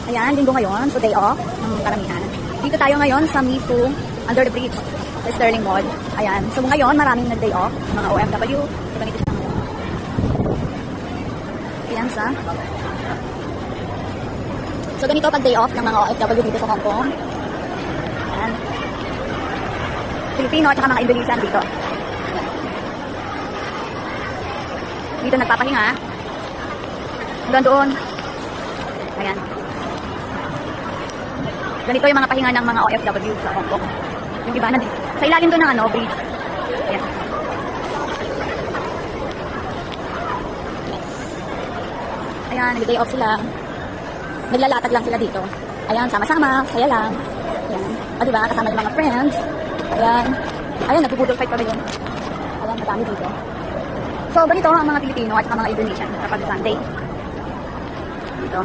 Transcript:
Ayan, linggo ngayon, so day off ng karamihan. Dito tayo ngayon sa Mifu, under the bridge, sa Sterling Mall. Ayan, so ngayon, maraming nag-day off, mga OFW. So, ganito siya. Ayan sa. So, ganito pag day off ng mga OFW dito sa Hong Kong. Ayan. Filipino at saka mga Indonesian dito. Dito nagpapahinga. Doon. Ayan. Ganito yung mga pahinga ng mga OFW sa Hong Kong. Yung iba na dito. Sa ilalim doon ng bridge. Ayan. Ayan, nag-day off sila. Naglalatag lang sila dito. Ayan, sama-sama, saya lang. Ayan. O diba, kasama yung mga friends. Ayan. Ayan, nagbubudol fight pa ba yun? Ayan, madami dito. So, ganito ang mga Pilipino at mga Indonesian kapag Sunday. Dito.